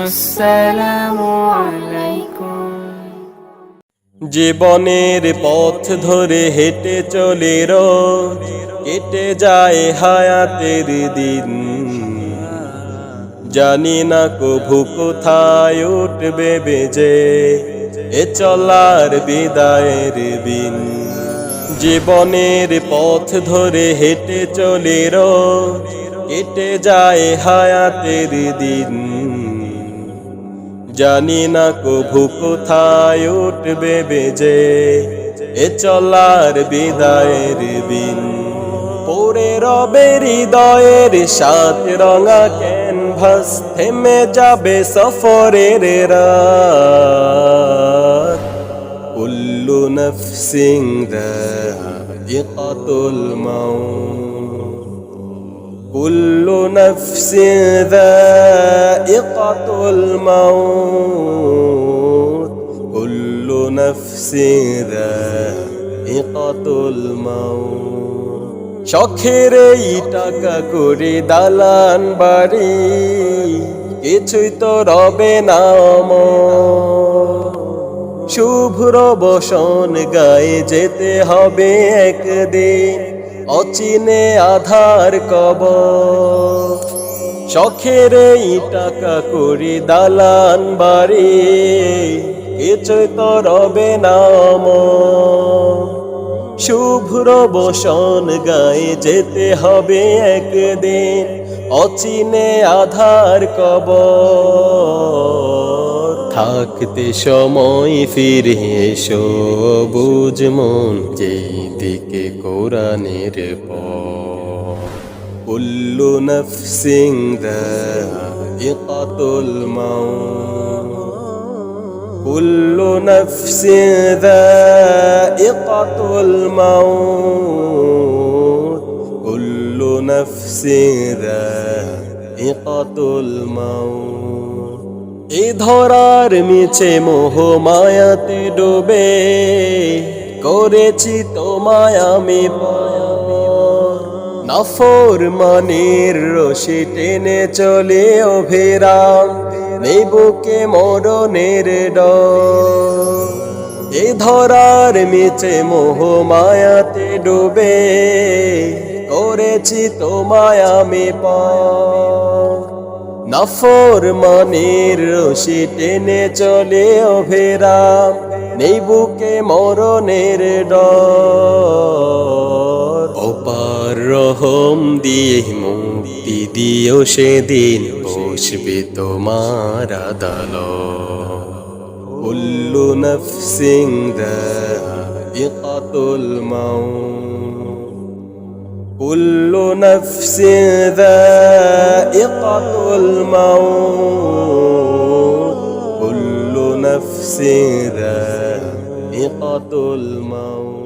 আসসালামু আলাইকুম। জীবনের পথ ধরে হেঁটে চলে রোজ, কেটে যায় হায়াতের দিন। জানি না কভু কোথায় উঠবে বেজে এ চলার বিদায়ের বিন। জীবনের পথ ধরে হেঁটে চলে রোজ, কেটে যায় হায়াতের দিন। জানি না কভু কোথায় উঠবে বেজে এ চলার বিদায়ের বিন। পড়ে রবে হৃদয়ের সাথে রঙা ক্যানভাস, থেমে যাবে সফরের রাত। কুল্লু নাফসিন যায়িকাতুল মাউত, কুল্লু নাফসিন যায়িকাতুল মাউত, কুল্লু নাফসিন যায়িকাতুল মাউত। শখের এই টাকা করে দালান বাড়ি, কিছুই তো রবে না অমর। শুভ্র বসন গায়ে যেতে হবে একদিন, অচিনে আধার কবর। শখের এই টাকা করি দালান বাড়ি, কিছুই তো রবে না অমর। শুভ্র বসন গায়ে যেতে হবে একদিন, অচিনে আধার কবর। থাকতে সময় ফিরে এসো বুঝ মন, যেই দিকে কোরআনের পথ। কুল্লু নাফসিন যায়িকাতুল মাউত, কুল্লু নাফসিন যায়িকাতুল মাউত, কুল্লু নাফসিন যায়িকাতুল মাউত। এ ধরার মিছে মোহ মায়াতে ডুবে, করেছি তোমায় আমি পর। নাফরমানির রশি টেনে চলে অভিরাম, নেই বুকে মরণের ডর। এ ধরার মিছে মোহ মায়াতে ডুবে, করেছি তোমায় আমি পর। নাফরমানির রশি টেনে চলে অভিরাম, নেই বুকে মরণের ডর। অপার রহম দিয়ে মুক্তি দিও সেদিন, বসবে তোমার আদালত। কুল্লু নাফসিন যায়িকাতুল মাউত, কুল্লু নাফসিন যায়িকাতুল মাউত, কুল্লু নাফসিন যায়িকাতুল মাউত।